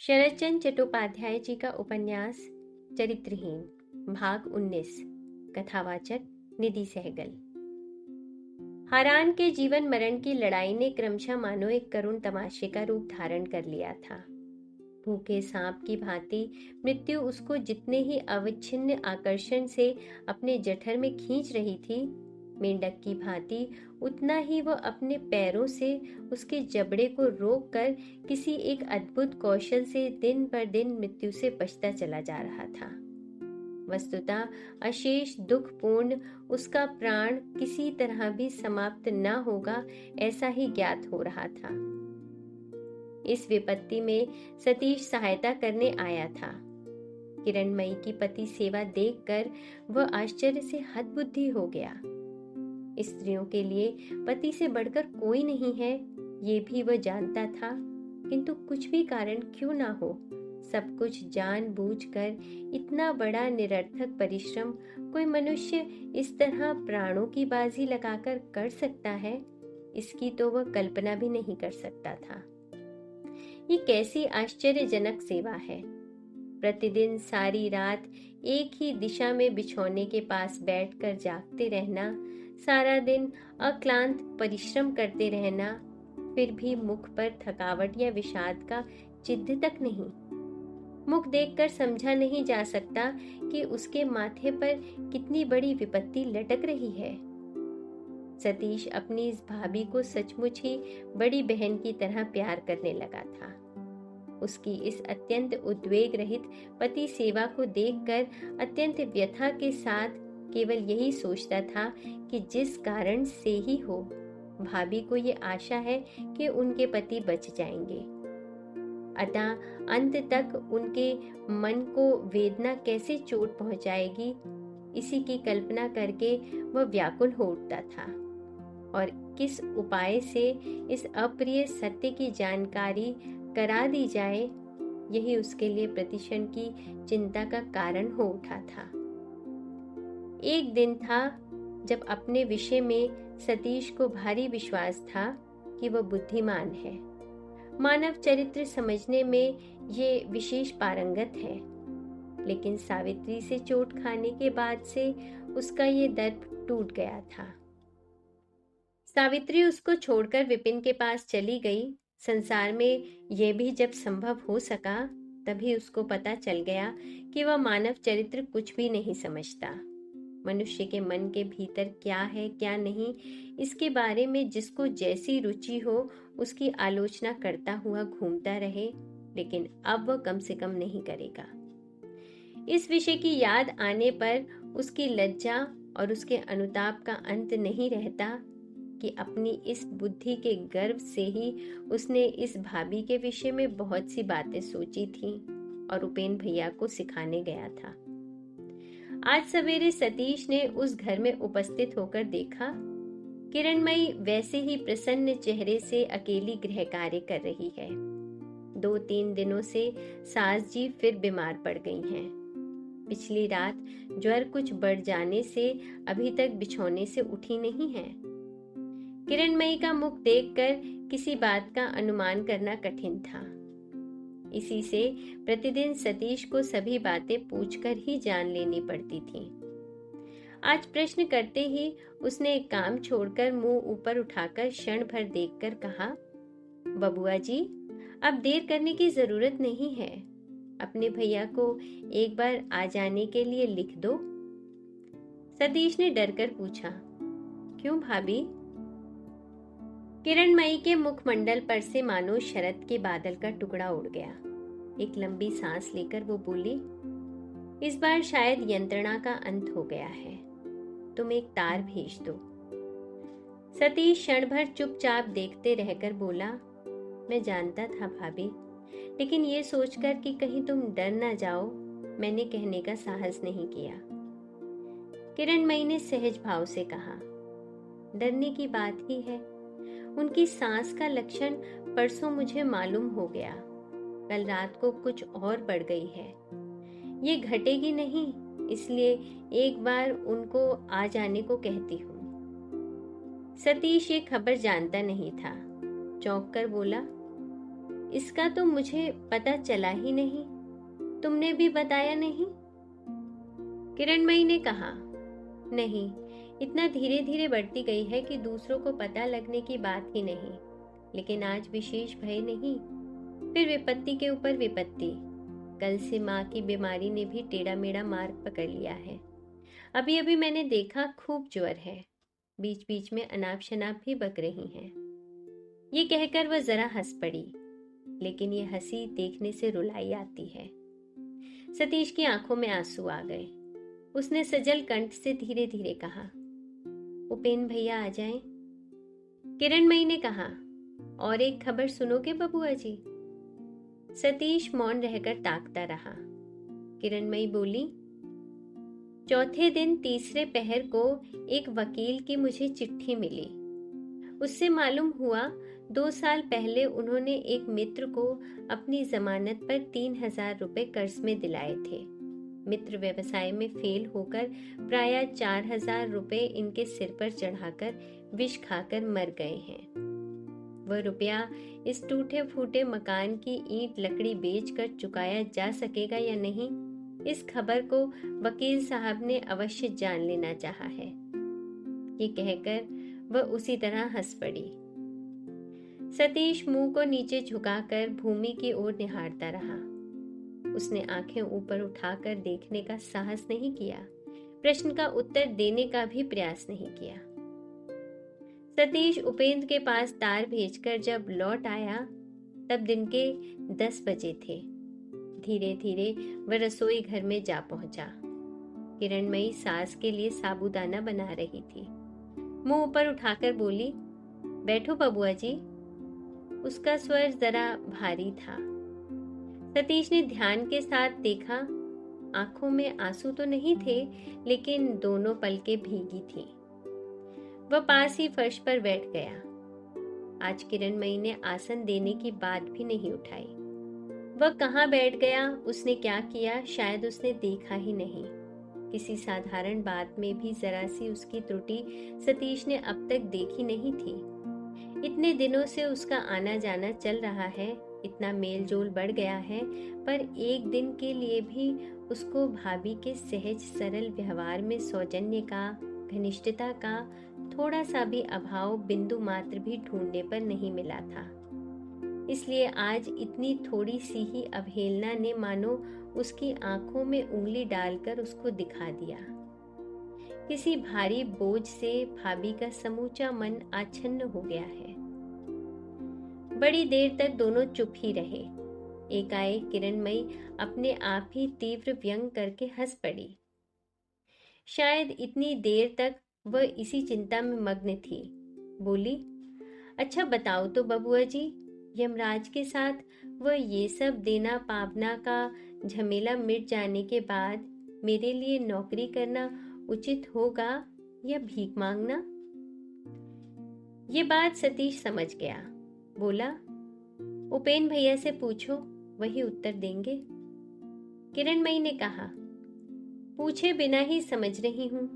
शरदचंद्र चट्टोपाध्याय जी का उपन्यास चरित्रहीन भाग 19। कथावाचक निधि सहगल। हारान के जीवन मरण की लड़ाई ने क्रमशः मानो एक करुण तमाशे का रूप धारण कर लिया था। भूखे सांप की भांति मृत्यु उसको जितने ही अविच्छिन्न आकर्षण से अपने जठर में खींच रही थी, मेंढक की भांति उतना ही वह अपने पैरों से उसके जबड़े को रोककर किसी एक अद्भुत कौशल से दिन पर दिन मृत्यु से बचता चला जा रहा था। वस्तुतः अशेष दुखपूर्ण उसका प्राण किसी तरह भी समाप्त न होगा, ऐसा ही ज्ञात हो रहा था। इस विपत्ति में सतीश सहायता करने आया था। किरणमयी की पति सेवा देखकर वह आश्चर्य से हतबुद्धि हो गया। स्त्रियों के लिए पति से बढ़कर कोई नहीं है, ये भी वह जानता था, किंतु कुछ भी कारण क्यों ना हो, सब कुछ जानबूझकर इतना बड़ा निरर्थक परिश्रम कोई मनुष्य इस तरह प्राणों की बाजी लगाकर कर सकता है, इसकी तो वह कल्पना भी नहीं कर सकता था। ये कैसी आश्चर्यजनक सेवा है। प्रतिदिन सारी रात एक ही दिशा में बिछौने के पास बैठकर जागते रहना, सारा दिन अक्लांत परिश्रम करते रहना, फिर भी मुख पर थकावट या विषाद का चिन्ह तक नहीं। मुख देखकर समझा नहीं जा सकता कि उसके माथे पर कितनी बड़ी विपत्ति लटक रही है। सतीश अपनी इस भाभी को सचमुच ही बड़ी बहन की तरह प्यार करने लगा था। उसकी इस अत्यंत उद्वेग रहित पति सेवा को देखकर अत्यंत व्यथा के साथ केवल यही सोचता था कि जिस कारण से ही हो, भाभी को ये आशा है कि उनके पति बच जाएंगे। अतः अंत तक उनके मन को वेदना कैसे चोट पहुंचाएगी, इसी की कल्पना करके वह व्याकुल हो उठता था, और किस उपाय से इस अप्रिय सत्य की जानकारी करा दी जाए, यही उसके लिए प्रतिक्षण की चिंता का कारण हो उठा था। एक दिन था जब अपने विषय में सतीश को भारी विश्वास था कि वह बुद्धिमान है, मानव चरित्र समझने में ये विशेष पारंगत है, लेकिन सावित्री से चोट खाने के बाद से उसका ये दर्प टूट गया था। सावित्री उसको छोड़कर विपिन के पास चली गई। संसार में यह भी जब संभव हो सका, तभी उसको पता चल गया कि वह मानव चरित्र कुछ भी नहीं समझता। मनुष्य के मन के भीतर क्या है क्या नहीं, इसके बारे में जिसको जैसी रुचि हो उसकी आलोचना करता हुआ घूमता रहे, लेकिन अब वह कम से कम नहीं करेगा। इस विषय की याद आने पर उसकी लज्जा और उसके अनुताप का अंत नहीं रहता कि अपनी इस बुद्धि के गर्व से ही उसने इस भाभी के विषय में बहुत सी बातें सोची थीं और उपेन भैया को सिखाने गया था। आज सवेरे सतीश ने उस घर में उपस्थित होकर देखा, किरणमयी वैसे ही प्रसन्न चेहरे से अकेली गृह कार्य कर रही है। 2-3 दिनों से सास जी फिर बीमार पड़ गई हैं। पिछली रात ज्वर कुछ बढ़ जाने से अभी तक बिछौने से उठी नहीं है। किरणमयी का मुख देखकर किसी बात का अनुमान करना कठिन था। इसी से प्रतिदिन सतीश को सभी बातें पूछकर ही जान लेनी पड़ती थी। आज प्रश्न करते ही उसने एक काम छोड़कर मुंह ऊपर उठाकर क्षण भर देखकर कहा, बबुआ जी, अब देर करने की जरूरत नहीं है, अपने भैया को एक बार आ जाने के लिए लिख दो। सतीश ने डरकर पूछा, क्यों भाभी? किरणमयी के मुखमंडल पर से मानो शरद के बादल का टुकड़ा उड़ गया। एक लंबी सांस लेकर वो बोली, इस बार शायद यंत्रणा का अंत हो गया है, तुम एक तार भेज दो। सतीश क्षण भर चुपचाप देखते रहकर बोला, मैं जानता था भाभी, लेकिन ये सोचकर कि कहीं तुम डर ना जाओ, मैंने कहने का साहस नहीं किया। किरणमयी ने सहज भाव से कहा, डरने की बात ही है, उनकी सांस का लक्षण परसों मुझे मालूम हो गया, कल रात को कुछ और बढ़ गई है, ये घटेगी नहीं, इसलिए एक बार उनको आ जाने को कहती हूँ। सतीश ये खबर जानता नहीं था, चौंक कर बोला, इसका तो मुझे पता चला ही नहीं, तुमने भी बताया नहीं? किरणमयी ने कहा, नहीं, इतना धीरे धीरे बढ़ती गई है कि दूसरों को पता लगने की बात ही नहीं। लेकिन आज विशेष भय नहीं, फिर विपत्ति के ऊपर विपत्ति। कल से माँ की बीमारी ने भी टेढ़ा मेढ़ा मार्ग पकड़ लिया है। अभी अभी मैंने देखा खूब ज्वर है, बीच बीच में अनाप शनाप भी बक रही हैं। ये कहकर वह जरा हंस पड़ी, लेकिन ये हंसी देखने से रुलाई आती है। सतीश की आंखों में आंसू आ गए। उसने सजल कंठ से धीरे धीरे कहा, उपेन भैया आ जाएं। किरणमयी ने कहा, और एक खबर सुनोगे बबुआ जी? सतीश मौन रहकर ताकता रहा। किरणमयी बोली, चौथे दिन तीसरे पहर को एक वकील की मुझे चिट्ठी मिली। उससे मालूम हुआ 2 साल पहले उन्होंने एक मित्र को अपनी जमानत पर 3,000 रुपए कर्ज में दिलाए थे। मित्र व्यवसाय में फेल होकर प्राय 4,000 रुपए इनके सिर पर चढ़ाकर विष खाकर मर गए हैं। वह रुपया इस टूटे फूटे मकान की ईंट लकड़ी बेचकर चुकाया जा सकेगा या नहीं, इस खबर को वकील साहब ने अवश्य जान लेना चाहा है। ये कहकर वह उसी तरह हंस पड़ी। सतीश मुंह को नीचे झुकाकर भूमि की ओर निहारता रहा। उसने आंखें ऊपर उठाकर देखने का साहस नहीं किया, प्रश्न का उत्तर देने का भी प्रयास नहीं किया। सतीश उपेंद्र के पास तार भेजकर जब लौट आया तब दिन के 10 बजे थे। धीरे धीरे वह रसोई घर में जा पहुंचा। किरणमयी सास के लिए साबूदाना बना रही थी। मुंह ऊपर उठाकर बोली, बैठो बबुआ जी। उसका स्वर जरा भारी था। सतीश ने ध्यान के साथ देखा। आंखों में आंसू तो नहीं थे, लेकिन दोनों पलकें भीगी थीं। वह पास ही फर्श पर बैठ गया। आज किरणमयी ने आसन देने की बात भी नहीं उठाई। वह कहाँ बैठ गया, उसने क्या किया, शायद उसने देखा ही नहीं। किसी साधारण बात में भी जरा सी उसकी त्रुटि सतीश ने अब तक देखी नहीं थी। इतने दिनों से उसका आना जाना चल रहा है, इतना मेल जोल बढ़ गया है, पर एक दिन के लिए भी उसको भाभी के सहज सरल व्यवहार में सौजन्य का, घनिष्ठता का थोड़ा सा भी अभाव बिंदु मात्र भी ढूंढने पर नहीं मिला था। इसलिए आज इतनी थोड़ी सी ही अवहेलना ने मानो उसकी आंखों में उंगली डालकर उसको दिखा दिया। किसी भारी बोझ से भाभी का समूचा मन आच्छन्न हो गया है। बड़ी देर तक दोनों चुप ही रहे। एकाएक किरणमयी अपने आप ही तीव्र व्यंग करके हंस पड़ी। शायद इतनी देर तक वह इसी चिंता में मग्न थी। बोली, अच्छा बताओ तो बबुआ जी, यमराज के साथ वह ये सब देना पावना का झमेला मिट जाने के बाद मेरे लिए नौकरी करना उचित होगा या भीख मांगना? ये बात सतीश समझ गया। बोला, उपेन भैया से पूछो, वही उत्तर देंगे। किरणमयी ने कहा, पूछे बिना ही समझ रही हूँ।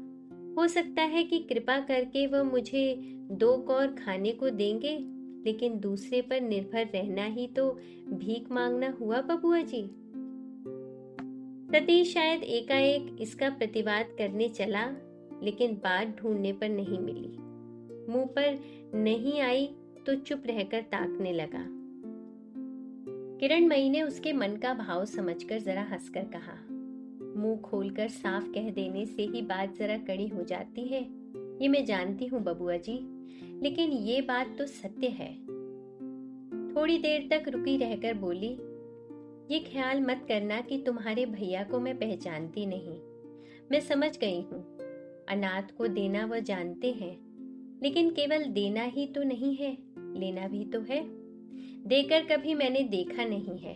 हो सकता है कि कृपा करके वह मुझे 2 कौर खाने को देंगे, लेकिन दूसरे पर निर्भर रहना ही तो भीख मांगना हुआ बबुआ जी। सतीश शायद एकाएक इसका प्रतिवाद करने चला, लेकिन बात ढूंढने पर नहीं मिली। मुंह पर नहीं आई तो चुप रहकर ताकने लगा। किरणमयी ने उसके मन का भाव समझकर जरा हंसकर कहा, मुंह खोलकर साफ कह देने से ही बात जरा कड़ी हो जाती है, ये मैं जानती हूँ बबुआ जी, लेकिन ये बात तो सत्य है। थोड़ी देर तक रुकी रहकर बोली, ये ख्याल मत करना कि तुम्हारे भैया को मैं पहचानती नहीं। मैं समझ गई हूँ, अनाथ को देना वह जानते हैं, लेकिन केवल देना ही तो नहीं है, लेना भी तो है। देकर कभी मैंने देखा नहीं है,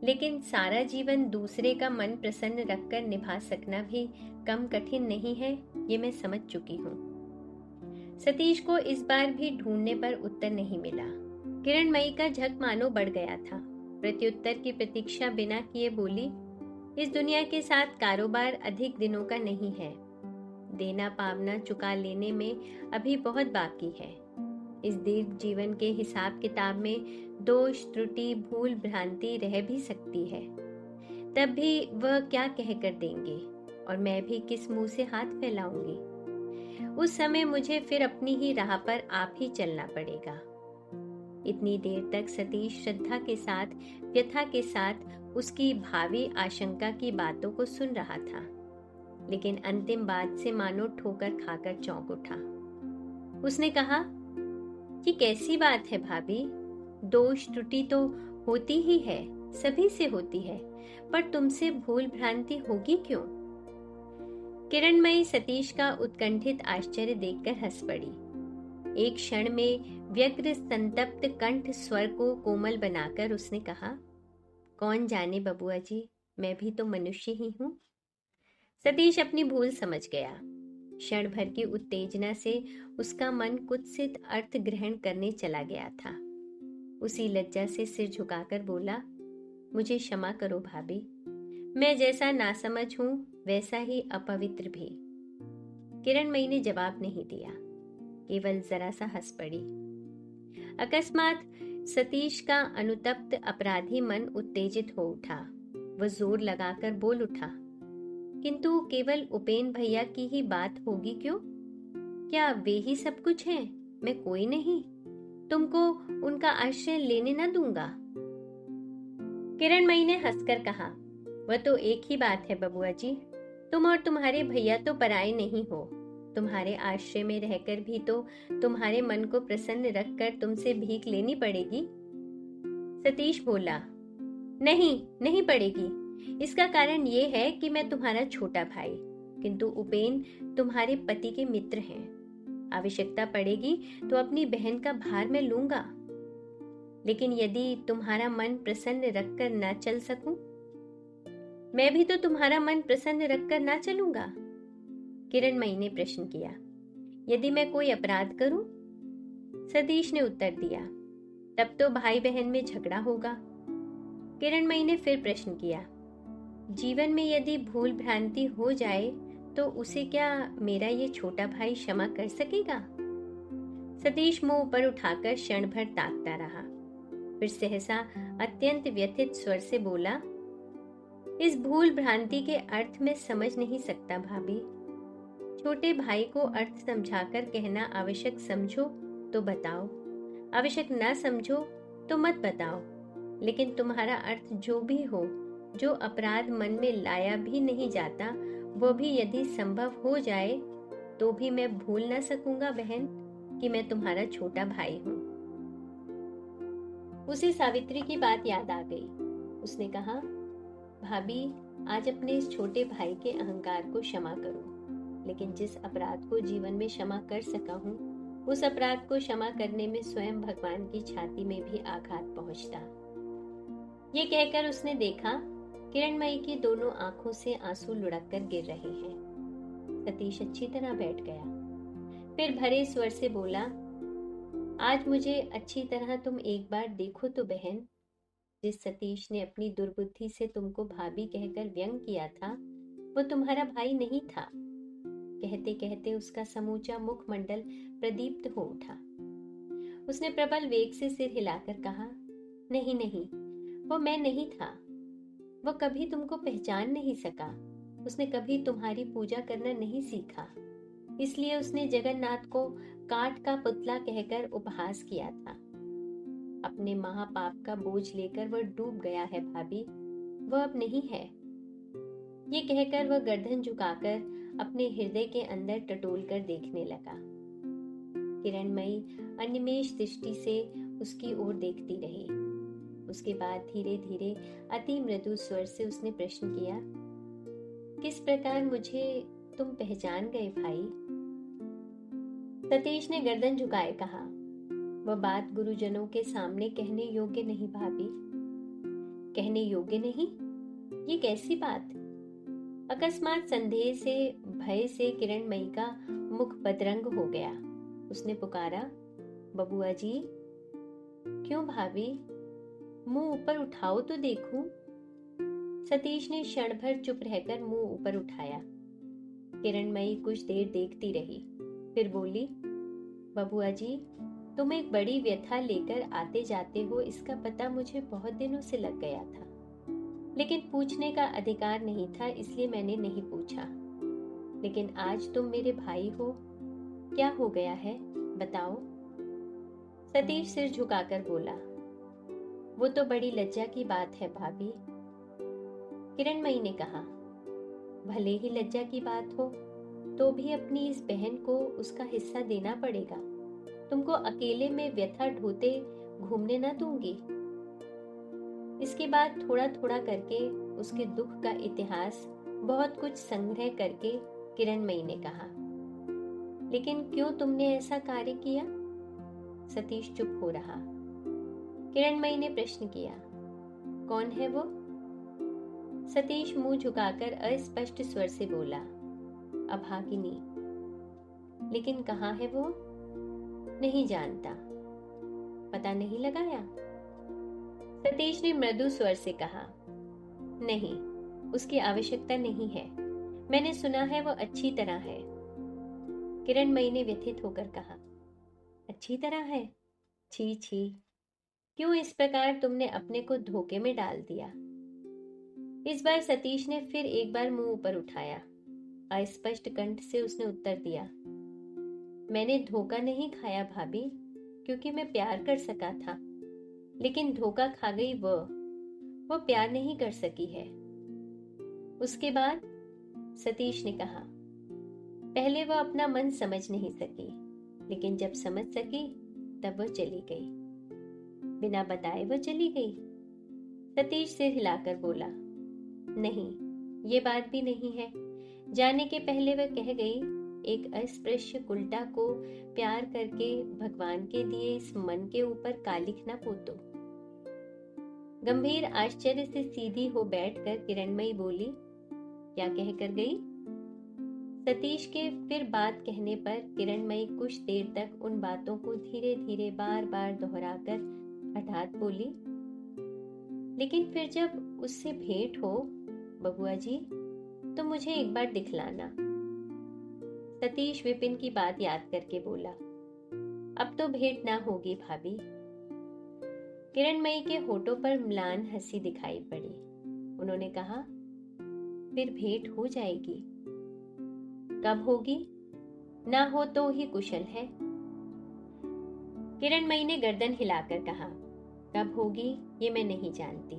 लेकिन सारा जीवन दूसरे का मन प्रसन्न रखकर निभा सकना भी कम कठिन नहीं है, ये मैं समझ चुकी हूँ। सतीश को इस बार भी ढूंढने पर उत्तर नहीं मिला। किरणमयी का झक मानो बढ़ गया था। प्रत्युत्तर की प्रतीक्षा बिना किए बोली, इस दुनिया के साथ कारोबार अधिक दिनों का नहीं है। देना पावना चुका लेने में अभी बहुत बाकी है। इस दीर्घ जीवन के हिसाब किताब में दोष, त्रुटि, भूल, भ्रांति रह भी सकती है। तब भी वह क्या कहकर देंगे और मैं भी किस मुंह से हाथ फैलाऊंगी। उस समय मुझे फिर अपनी ही राह पर आप ही चलना पड़ेगा। इतनी देर तक सतीश श्रद्धा के साथ, व्यथा के साथ उसकी भावी आशंका की बातों को सुन रहा था, लेकिन अंतिम बात से मानो ठोकर खाकर चौंक उठा। उसने कहा, ये कैसी बात है भाभी? दोष त्रुटि तो होती ही है, सभी से होती है, पर तुमसे भूल भ्रांति होगी क्यों? किरणमयी सतीश का उत्कंठित आश्चर्य देखकर हंस पड़ी। एक क्षण में व्यग्र संतप्त कंठ स्वर को कोमल बनाकर उसने कहा, कौन जाने बबुआ जी, मैं भी तो मनुष्य ही हूं। सतीश अपनी भूल समझ गया। क्षण भर की उत्तेजना से उसका मन कुत्सित अर्थ ग्रहण करने चला गया था। उसी लज्जा से सिर झुकाकर बोला, मुझे क्षमा करो भाभी, मैं जैसा नासमझ हूं वैसा ही अपवित्र भी। किरणमयी ने जवाब नहीं दिया, केवल जरा सा हंस पड़ी। अकस्मात सतीश का अनुतप्त अपराधी मन उत्तेजित हो उठा। वह जोर लगाकर बोल उठा, किंतु केवल उपेन भैया की ही बात होगी क्यों? क्या वे ही सब कुछ हैं? मैं कोई नहीं? तुमको उनका आश्रय लेने न दूंगा। किरणमयी ने हंसकर कहा, वह तो एक ही बात है बबुआ जी, तुम और तुम्हारे भैया तो पराए नहीं हो। तुम्हारे आश्रय में रहकर भी तो तुम्हारे मन को प्रसन्न रखकर तुमसे भीख लेनी पड़ेगी। सतीश बोला, नहीं, नहीं पड़ेगी। इसका कारण ये है कि मैं तुम्हारा छोटा भाई, किंतु उपेन तुम्हारे पति के मित्र हैं। आवश्यकता पड़ेगी तो अपनी बहन का भार मैं लूंगा, लेकिन यदि तुम्हारा मन प्रसन्न रखकर ना चल सकूं, मैं भी तो तुम्हारा मन प्रसन्न रखकर ना चलूंगा। किरणमयी ने प्रश्न किया, यदि मैं कोई अपराध करूं? सतीश ने उत्तर दिया, तब तो भाई बहन में झगड़ा होगा। किरणमयी ने फिर प्रश्न किया, जीवन में यदि भूल भ्रांति हो जाए तो उसे क्या मेरा ये छोटा भाई क्षमा कर सकेगा? सतीश मुंह ऊपर उठाकर क्षण भर ताकता रहा, फिर सहसा अत्यंत व्यथित स्वर से बोला, इस भूल भ्रांति के अर्थ में समझ नहीं सकता भाभी। छोटे भाई को अर्थ समझाकर कहना आवश्यक समझो तो बताओ, आवश्यक ना समझो तो मत बताओ, लेकिन तुम्हारा अर्थ जो भी हो, जो अपराध मन में लाया भी नहीं जाता, वो भी यदि संभव हो जाए तो भी मैं भूल ना सकूंगा बहन कि मैं तुम्हारा छोटा भाई हूं। उसे सावित्री की बात याद आ गई। उसने कहा, भाभी, आज अपने इस छोटे भाई के अहंकार को क्षमा करो, लेकिन जिस अपराध को जीवन में क्षमा कर सका हूं, उस अपराध को क्षमा करने में स्वयं भगवान की छाती में भी आघात पहुंचता। ये कहकर उसने देखा किरणमयी की दोनों आंखों से आंसू लुढ़क कर गिर रहे हैं। सतीश अच्छी तरह बैठ गया, फिर भरे स्वर से बोला, आज मुझे अच्छी तरह तुम एक बार देखो तो बहन। जिस सतीश ने अपनी दुर्बुद्धि से तुमको भाभी कहकर व्यंग किया था, वो तुम्हारा भाई नहीं था। कहते कहते उसका समूचा मुखमंडल प्रदीप्त हो उठा। उसने प्रबल वेग से सिर हिलाकर कहा, नहीं नहीं, वो मैं नहीं था। वो कभी तुमको पहचान नहीं सका। उसने कभी तुम्हारी पूजा करना नहीं सीखा, इसलिए उसने जगन्नाथ को काठ का पुतला कहकर उपहास किया था। अपने महापाप का बोझ लेकर वह डूब गया है भाभी, वह अब नहीं है। ये कहकर वह गर्दन झुकाकर अपने हृदय के अंदर टटोल कर देखने लगा। किरणमयी अनिमेष दृष्टि से उसकी ओर देखती रही। उसके बाद धीरे धीरे अति मृदु स्वर से उसने प्रश्न किया, किस प्रकार मुझे तुम पहचान गए भाई? सतीश ने गर्दन झुकाए कहा, वह बात गुरुजनों के सामने कहने योग्य नहीं भाभी। कहने योग्य नहीं? ये कैसी बात? अकस्मात संदेह से, भय से किरणमयी का मुख बदरंग हो गया। उसने पुकारा, बबुआ जी। क्यों भाभी? मुंह ऊपर उठाओ तो देखूं। सतीश ने क्षण भर चुप रहकर मुंह ऊपर उठाया। किरणमयी कुछ देर देखती रही, फिर बोली, बबुआ जी, तुम एक बड़ी व्यथा लेकर आते जाते हो, इसका पता मुझे बहुत दिनों से लग गया था, लेकिन पूछने का अधिकार नहीं था, इसलिए मैंने नहीं पूछा। लेकिन आज तुम मेरे भाई हो, क्या हो गया है, बताओ। सतीश सिर झुकाकर बोला, वो तो बड़ी लज्जा की बात है भाभी। किरणमयी ने कहा, भले ही लज्जा की बात हो तो भी अपनी इस बहन को उसका हिस्सा देना पड़ेगा। तुमको अकेले में व्यथा ढोते घूमने न दूंगी। इसके बाद थोड़ा थोड़ा करके उसके दुख का इतिहास बहुत कुछ संग्रह करके किरणमयी ने कहा, लेकिन क्यों तुमने ऐसा कार्य किया? सतीश चुप हो रहा। किरणमयी ने प्रश्न किया, कौन है वो? सतीश मुंह झुकाकर अस्पष्ट स्वर से बोला, अभागिनी। लेकिन कहाँ है वो? नहीं जानता। पता नहीं लगाया? सतीश ने मृदु स्वर से कहा, नहीं, उसकी आवश्यकता नहीं है। मैंने सुना है वो अच्छी तरह है। किरणमयी ने व्यथित होकर कहा, अच्छी तरह है? छी छी, क्यों इस प्रकार तुमने अपने को धोखे में डाल दिया? इस बार सतीश ने फिर एक बार मुंह ऊपर उठाया। अस्पष्ट कंठ से उसने उत्तर दिया, मैंने धोखा नहीं खाया भाभी, क्योंकि मैं प्यार कर सका था, लेकिन धोखा खा गई वो प्यार नहीं कर सकी है। उसके बाद? सतीश ने कहा, पहले वो अपना मन समझ नहीं सकी, लेकिन जब समझ सकी तब वो चली गई। बिना बताए वो चली गई। सतीश सिर हिलाकर बोला, नहीं, ये बात भी नहीं है। जाने के पहले वह कह गई, एक अस्पृश्य कुलटा को प्यार करके भगवान के दिए इस मन के ऊपर कालिख न पोतो। गंभीर आश्चर्य से सीधी हो बैठकर किरणमयी बोली, क्या कहकर गई? सतीश के फिर बात कहने पर किरणमयी कुछ देर तक उन बातों को धीरे धीरे बार बार दोहराकर हठात बोली, लेकिन फिर जब उससे भेंट हो बबुआ जी, तो मुझे एक बार दिखलाना। सतीश विपिन की बात याद करके बोला, अब तो भेंट ना होगी भाभी। किरणमयी के होठों पर म्लान हंसी दिखाई पड़ी। उन्होंने कहा, फिर भेंट हो जाएगी। कब होगी? ना हो तो ही कुशल है। किरणमयी ने गर्दन हिलाकर कहा, कब होगी ये मैं नहीं जानती,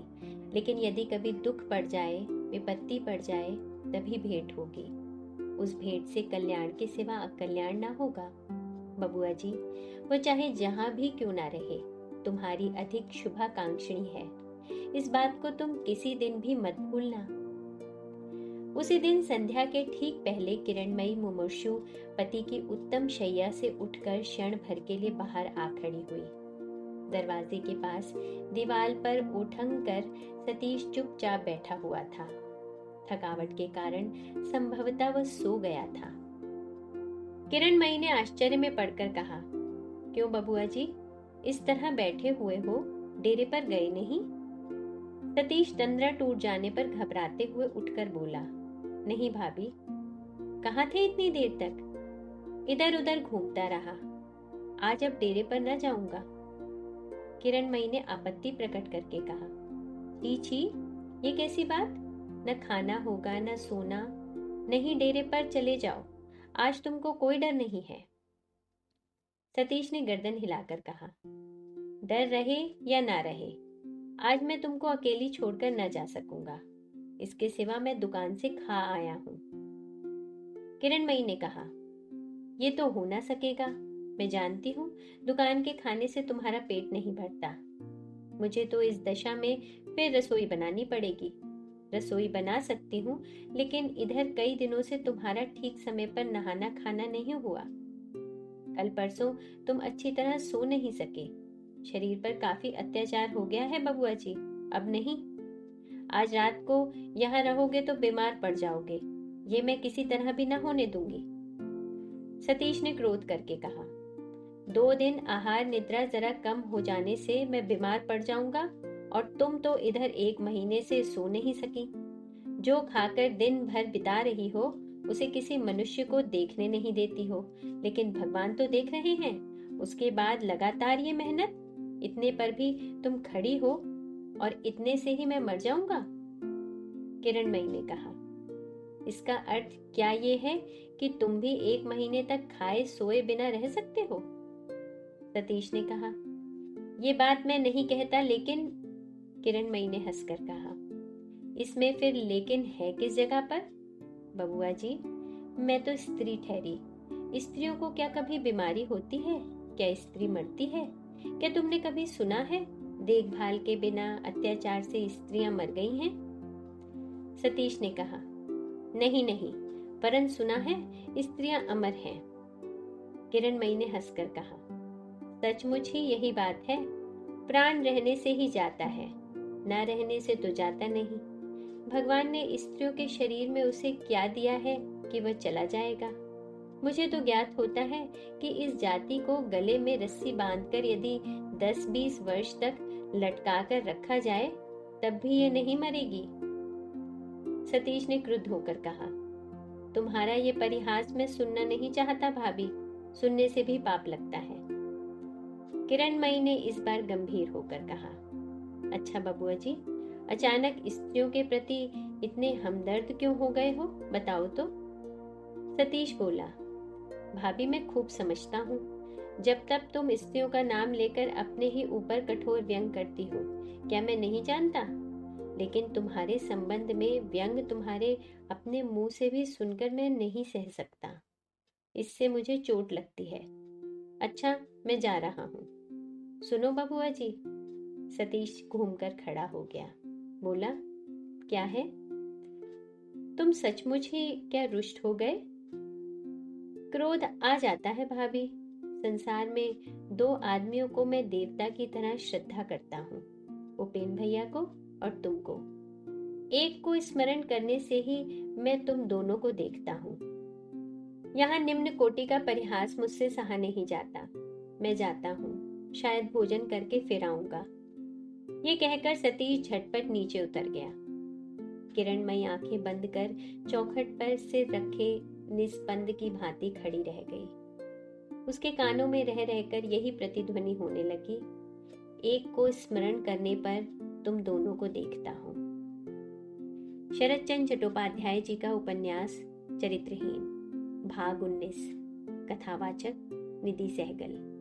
लेकिन यदि कभी दुख पड़ जाए, विपत्ति पड़ जाए, तभी भेंट होगी। उस भेंट से कल्याण के सिवा अकल्याण ना होगा। बबुआ जी, वो चाहे जहां भी क्यों ना रहे, तुम्हारी अधिक शुभाकांक्षणी है। इस बात को तुम किसी दिन भी मत भूलना। उसी दिन संध्या के ठीक पहले किरणमयी मुमूर्षु पति की उत्तम शैया से उठकर क्षण भर के लिए बाहर आ खड़ी हुई। दरवाजे के पास दीवार पर उठंग कर सतीश चुपचाप बैठा हुआ था। थकावट के कारण संभवतः वह सो गया था। किरणमयी ने आश्चर्य में पड़कर कहा, क्यों बबुआ जी, इस तरह बैठे हुए हो, डेरे पर गए नहीं? सतीश तंद्रा टूट जाने पर घबराते हुए उठकर बोला, नहीं भाभी। कहाँ थे इतनी देर तक? इधर उधर घूमता रहा। आज अब डेरे पर न जाऊंगा। किरणमयी ने आपत्ति प्रकट करके कहा, छी छी, ये कैसी बात? न खाना होगा न सोना। नहीं, डेरे पर चले जाओ, आज तुमको कोई डर नहीं है। सतीश ने गर्दन हिलाकर कहा, डर रहे या ना रहे, आज मैं तुमको अकेली छोड़कर न जा सकूंगा। इसके सिवा मैं दुकान से खा आया हूं। किरणमयी ने कहा, ये तो हो ना सकेगा। मैं जानती हूँ दुकान के खाने से तुम्हारा पेट नहीं भरता। मुझे तो इस दशा में फिर रसोई बनानी पड़ेगी। रसोई बना सकती हूँ, लेकिन इधर कई दिनों से तुम्हारा ठीक समय पर नहाना खाना नहीं हुआ। कल परसों तुम अच्छी तरह सो नहीं सके। शरीर पर काफी अत्याचार हो गया है बबुआ जी, अब नहीं। आज रात को यहाँ रहोगे तो बीमार पड़ जाओगे। ये मैं किसी तरह भी न होने दूंगी। सतीश ने क्रोध करके कहा, 2 दिन आहार निद्रा जरा कम हो जाने से मैं बीमार पड़ जाऊंगा, और तुम तो इधर 1 महीने से सो नहीं सकी। जो खाकर दिन भर बिता रही हो, उसे किसी मनुष्य को देखने नहीं देती हो, लेकिन भगवान तो देख रहे हैं। उसके बाद लगातार ये मेहनत, इतने पर भी तुम खड़ी हो और इतने से ही मैं मर जाऊंगा? किरणमयी ने कहा, इसका अर्थ क्या ये है कि तुम भी 1 महीने तक खाए सोए बिना रह सकते हो? सतीश ने कहा, ये बात मैं नहीं कहता, लेकिन किरणमयी ने हंसकर कहा, इसमें फिर लेकिन है किस जगह पर? बबुआ जी, मैं तो स्त्री ठहरी। स्त्रियों को क्या कभी बीमारी होती है? क्या स्त्री मरती है? क्या तुमने कभी सुना है देखभाल के बिना अत्याचार से स्त्रियां मर गई हैं? सतीश ने कहा, नहीं नहीं, परंतु सुना है स्त्रियां अमर हैं। किरणमयी ने हंसकर कहा, सचमुच ही यही बात है। प्राण रहने से ही जाता है, ना रहने से तो जाता नहीं। भगवान ने स्त्रियों के शरीर में उसे क्या दिया है कि वह चला जाएगा? मुझे तो ज्ञात होता है कि इस जाति को गले में रस्सी बांधकर यदि 10-20 वर्ष तक लटका कर रखा जाए तब भी ये नहीं मरेगी। सतीश ने क्रुद्ध होकर कहा, तुम्हारा ये परिहास मैं सुनना नहीं चाहता भाभी, सुनने से भी पाप लगता है। किरणमयी ने इस बार गंभीर होकर कहा, अच्छा बबुआ जी, अचानक स्त्रियों के प्रति इतने हमदर्द क्यों हो गए हो, बताओ तो। सतीश बोला, भाभी मैं खूब समझता हूँ। जब तक तुम स्त्रियों का नाम लेकर अपने ही ऊपर कठोर व्यंग करती हो, क्या मैं नहीं जानता? लेकिन तुम्हारे संबंध में व्यंग तुम्हारे अपने मुंह से भी सुनकर मैं नहीं सह सकता। इससे मुझे चोट लगती है। अच्छा, मैं जा रहा हूँ। सुनो बबुआ जी। सतीश घूमकर खड़ा हो गया, बोला, क्या है? तुम सचमुच ही क्या रुष्ट हो गए? क्रोध आ जाता है भाभी। संसार में 2 आदमियों को मैं देवता की तरह श्रद्धा करता हूँ, उपेन भैया को और तुमको। एक को स्मरण करने से ही मैं तुम दोनों को देखता हूँ। यहाँ निम्न कोटि का परिहास मुझसे सहा नहीं जाता। मैं जाता हूँ, शायद भोजन करके फिर आऊंगा। ये कहकर सतीश झटपट नीचे उतर गया। किरणमयी आंखें बंद कर चौखट पर सिर रखे निस्पंद की भांति खड़ी रह गई। उसके कानों में रह रहकर यही प्रतिध्वनि होने लगी, एक को स्मरण करने पर तुम दोनों को देखता हूँ। शरतचंद्र चट्टोपाध्याय जी का उपन्यास चरित्रहीन, भाग 19। कथावाचक निधि सहगल।